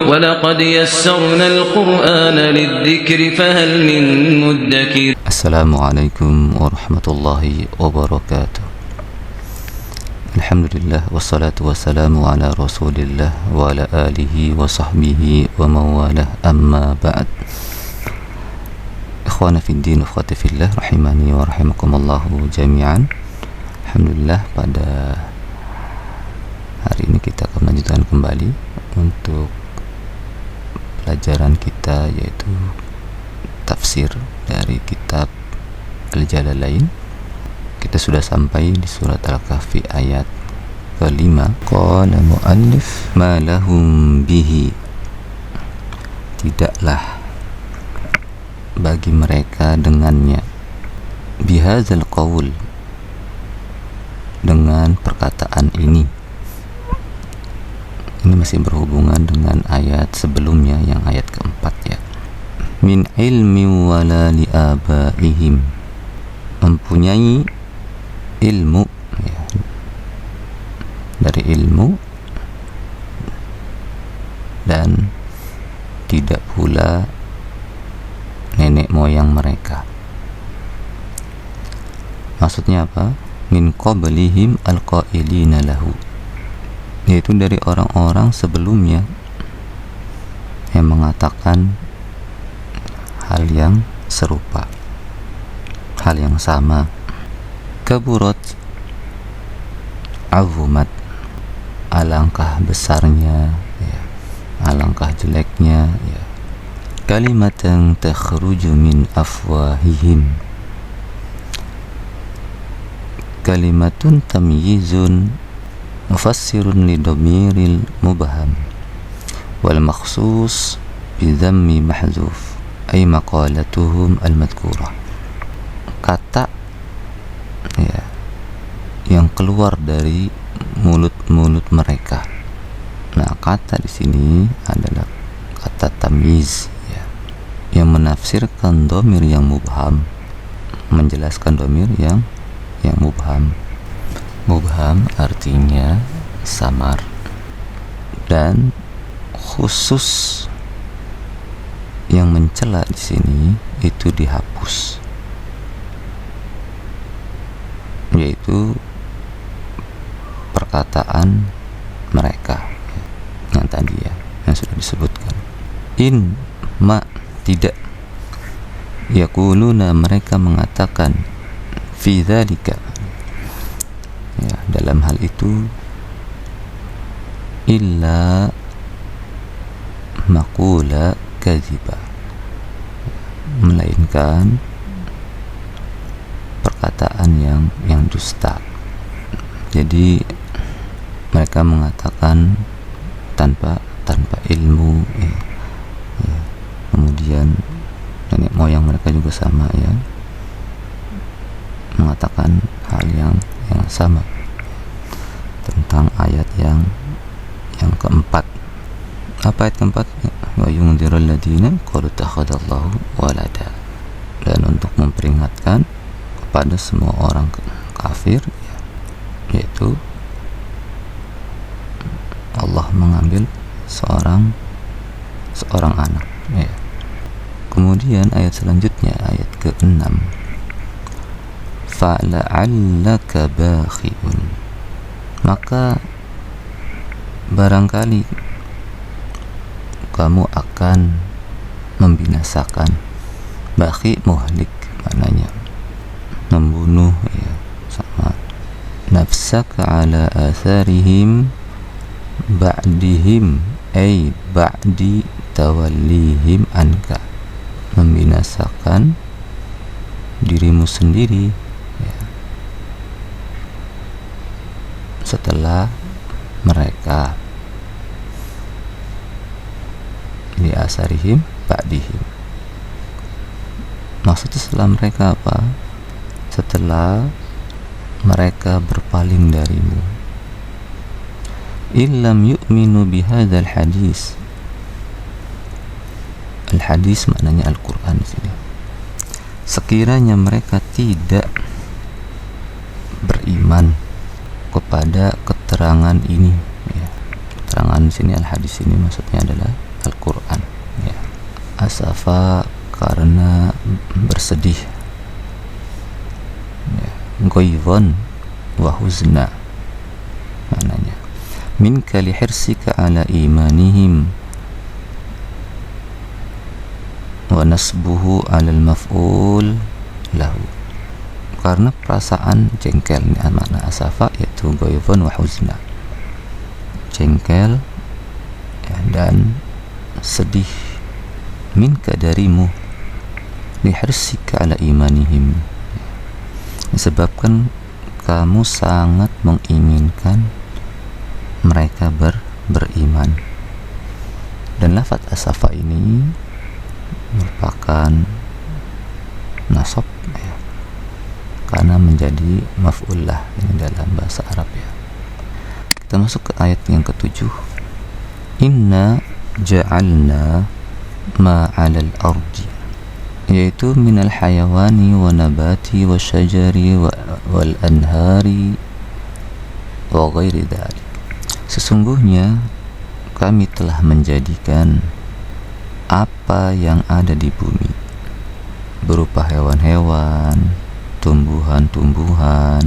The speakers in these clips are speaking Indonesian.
ولقد يسرنا القرآن للذكر فهل من مدكر. Assalamualaikum warahmatullahi wabarakatuh. Alhamdulillah wassalatu wassalamu ala rasulillah wa ala alihi wa sahbihi wa mawalah, amma ba'd. Ikhwana fiddin wa akhwati fillah rahimani wa rahimakumullahu jami'an. Alhamdulillah, pada hari ini kita akan melanjutkan kembali untuk pelajaran kita, yaitu tafsir dari kitab Al-Jalalain. Kita sudah sampai di surat Al-Kahfi ayat ke-5. Qala mu'allif ma lahum bihi, tidaklah bagi mereka dengannya, bihadzal qaul, dengan perkataan ini. Ini masih berhubungan dengan ayat sebelumnya, yang ayat keempat ya. Min ilmi wala li abaihim, mempunyai ilmu ya, dari ilmu, dan tidak pula nenek moyang mereka. Maksudnya apa? Min qablihim alqailina lahu, yaitu dari orang-orang sebelumnya yang mengatakan hal yang serupa, hal yang sama. Kaburat, azumat, alangkah besarnya ya, alangkah jeleknya ya. Kalimatan takhruju min afwahihim, kalimatun tamyizun mufassirun li dhamiril mubham wal makhsus bi dhammi mahzuf ay maqalatuhum al madhkurah. Kata ya, yang keluar dari mulut-mulut mereka. Nah, kata di sini adalah kata tamyiz ya, yang menafsirkan dhamir yang mubham, menjelaskan dhamir yang mubham. Mubham artinya samar, dan khusus yang mencela di sini itu dihapus, yaitu perkataan mereka yang tadi ya, yang sudah disebutkan. In ma, tidak, yaquluna, mereka mengatakan, fi dzalika ya, dalam hal itu, illa maqula kadziba, melainkan perkataan yang dusta. Jadi mereka mengatakan tanpa ilmu ya. Kemudian nenek moyang mereka juga sama ya, mengatakan hal yang sama tentang ayat yang keempat. Apa ayat keempat? Wa yunzirul ladina qalu takhadallahu walada, dan untuk memperingatkan kepada semua orang kafir ya, yaitu Allah mengambil seorang anak ya. Kemudian ayat selanjutnya, ayat ke-6, fa'la'allaka bakhi'un, maka barangkali kamu akan membinasakan. Bakhi muhlik, maknanya membunuh ya, sama. Nafsaka ala atharihim ba'dihim ay ba'di tawallihim anka, membinasakan dirimu sendiri ya, setelah mereka, di asarihim ba'dihim, maksudnya setelah mereka apa? Setelah mereka berpaling darimu. Illam yu'minu bihadzal hadis, al-hadis maknanya Al-Quran di sini. Sekiranya mereka tidak beriman kepada keterangan ini ya. Keterangan di sini al-hadis ini maksudnya adalah asafa karena bersedih, ya. Ghaidhan wa huzna maknanya. Minka lihirsika ala imanihim wa nasbuhu alal maf'ul lahu, karena perasaan jengkel. Ini makna asafa yaitu ghaidhan wa huzna, jengkel ya, dan sedih. Minka darimu, lihirsika ala imanihim, disebabkan kamu sangat menginginkan mereka beriman. Dan lafaz asafa ini merupakan nasab ya, karena menjadi maf'ullah ini dalam bahasa Arab ya. Kita masuk ke ayat yang ketujuh. Inna ja'alna ma 'alal ardi, yaitu minal hayawani wa nabati wa syajari wal anhari wa ghairi dhalik. Sesungguhnya kami telah menjadikan apa yang ada di bumi berupa hewan-hewan, tumbuhan-tumbuhan,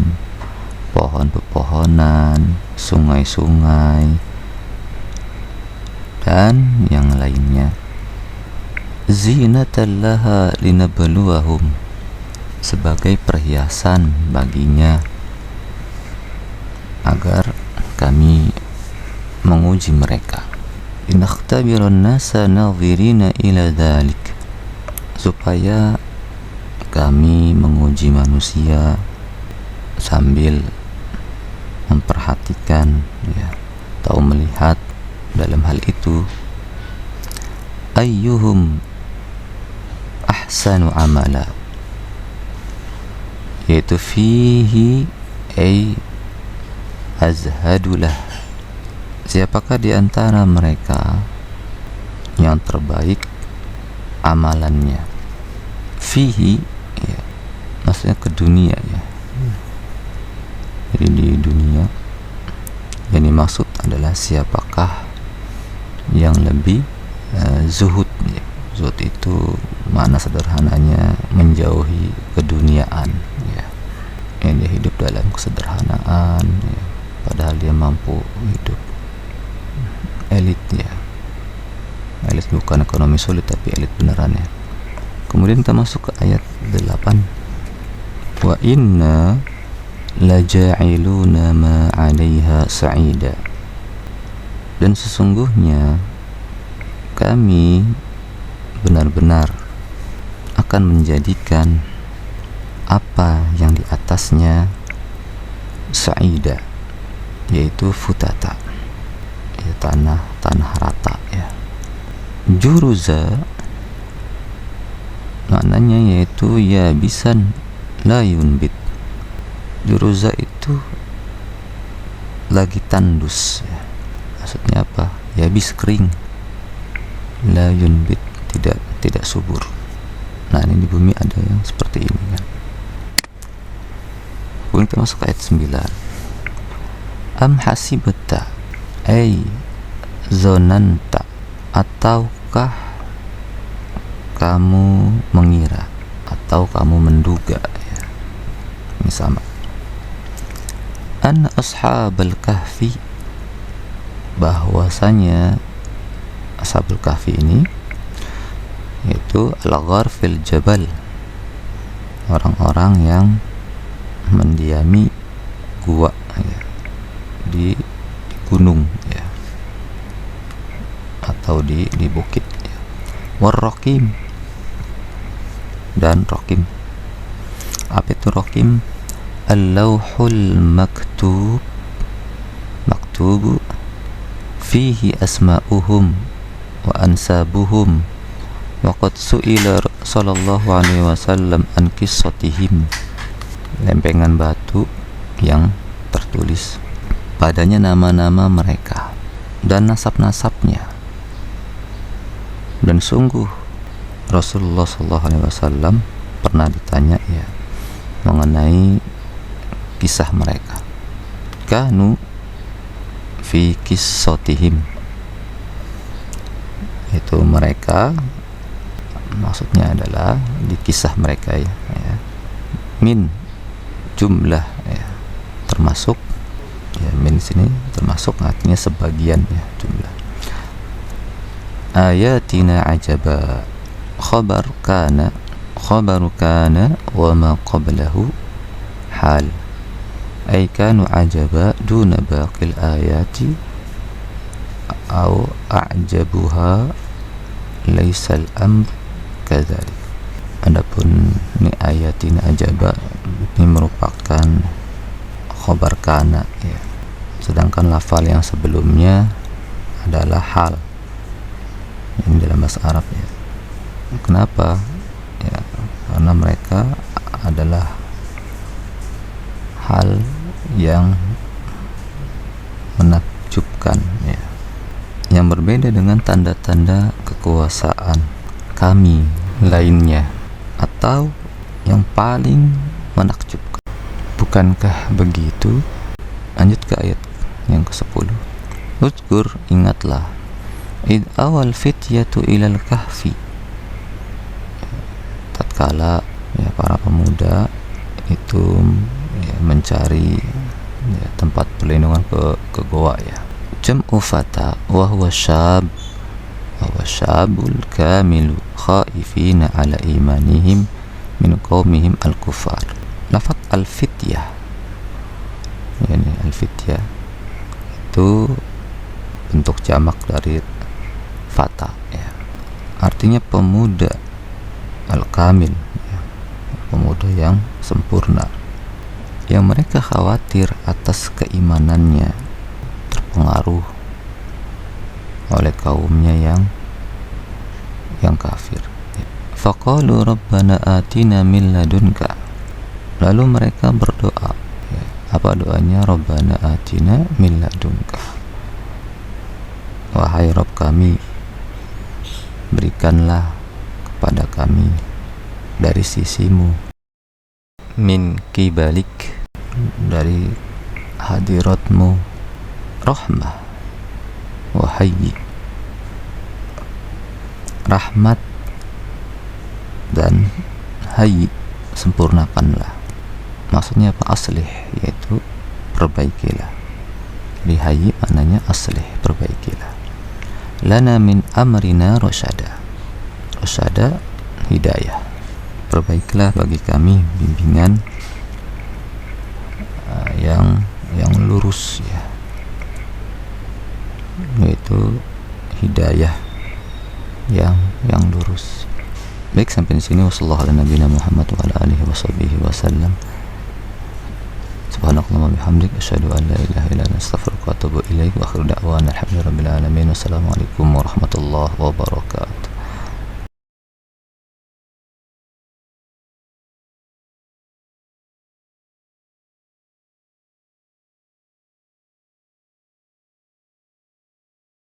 pohon-pepohonan, sungai-sungai, dan yang lainnya. Zinatan laha linabluwahum, sebagai perhiasan baginya agar kami menguji mereka. Inakhtabiran nasa nadhirina ila dhalik, supaya kami menguji manusia sambil memperhatikan ya, atau melihat dalam hal itu. Ayyuhum ahsanu amala, yaitu fihi ay azhadulah, siapakah di antara mereka yang terbaik amalannya. Fihi ya, maksudnya ke dunia ya. Jadi di dunia yang dimaksud adalah siapakah yang lebih zuhud ya. Zuhud itu makna sederhananya menjauhi keduniaan ya. Yang dia hidup dalam kesederhanaan ya, padahal dia mampu hidup elit ya. Elit bukan ekonomi sulit, tapi elit beneran ya. Kemudian kita masuk ke ayat 8. Wa inna laja'iluna ma 'alaiha sa'ida, dan sesungguhnya kami benar-benar akan menjadikan apa yang di atasnya sa'ida, yaitu futata ya, tanah rata ya. Juruza maknanya yaitu yabisan la yunbit. Juruza itu lagi tandus ya. Maksudnya apa? Yabis, kering. La yunbit, tidak subur. Nah, ini di bumi ada yang seperti ini kan. Kemudian kita masuk ke ayat 9. Am hasibta ay zonanta, ataukah kamu mengira atau kamu menduga ya. Ini sama. An ashabal kahfi, bahwasanya ashabul kahfi ini yaitu al-ghar fil jabal, orang-orang yang mendiami gua ya, di gunung ya, atau di bukit ya. Warrokim, dan rokim. Apa itu rokim? Al-lawhul maktubu fihi asma'uhum wa ansabuhum wa qad su'ila sallallahu alaihi wasallam an qissatihim. Lempengan batu yang tertulis padanya nama-nama mereka dan nasab-nasabnya. Dan sungguh Rasulullah sallallahu alaihi wasallam pernah ditanya ya mengenai kisah mereka. Kanu fi qissatihim, itu mereka maksudnya adalah di kisah mereka ya, min jumlah ya, termasuk ya, min sini termasuk artinya sebagian ya, jumlah. Ayatina ajaba, khabaru kana wa ma qablahu hal, ay kanu ajaba duna baqil ayati au a'jabuha laisal amr kadzalik. Adapun ini ayatin ajaba ini merupakan khabar kana ya. Sedangkan lafal yang sebelumnya adalah hal. Ini dalam bahasa Arab ya. Kenapa? Ya, karena mereka adalah hal yang menakjubkan ya, yang berbeda dengan tanda-tanda kekuasaan kami lainnya, atau yang paling menakjubkan. Bukankah begitu? Lanjut ke ayat yang ke-10. Uzkur, ingatlah, id awal fityatu ilal kahfi, tatkala ya, para pemuda itu ya, mencari ya, tempat perlindungan ke goa ya. Jam'u fata wa huwa syabul kamilu khaifina ala imanihim min qaumihim al-kufar. Lafaz al-fityah, yani al-fityah itu bentuk jamak dari fata ya. Artinya pemuda al-kamil ya, pemuda yang sempurna, yang mereka khawatir atas keimanannya terpengaruh oleh kaumnya yang kafir. Faqalu rabbana atina min ladunka, lalu mereka berdoa ya. Apa doanya? Rabbana atina min ladunka, wahai Rabb kami, berikanlah kepada kami dari sisimu, min kibalik, dari hadiratmu, rahmah, wahai rahmat, dan hayy, sempurnakanlah. Maksudnya apa? Aslih, yaitu perbaikilah. Jadi hayy maknanya aslih, perbaikilah. Lana min amrina rasyada, rasyada hidayah, perbaikilah bagi kami bimbingan yang lurus ya, yaitu hidayah yang lurus. Baik, sampai di sini. Wassallallahu ala nabiyina Muhammad wa ala alihi washabbihi wasallam. Subhanakallahumma bihamdik, asyhadu an la ilaha illa anta, astaghfiruka wa atubu ilaik. Wa akhiru da'wana alhamdulillahi rabbil alamin. Wassalamualaikum warahmatullahi wabarakatuh.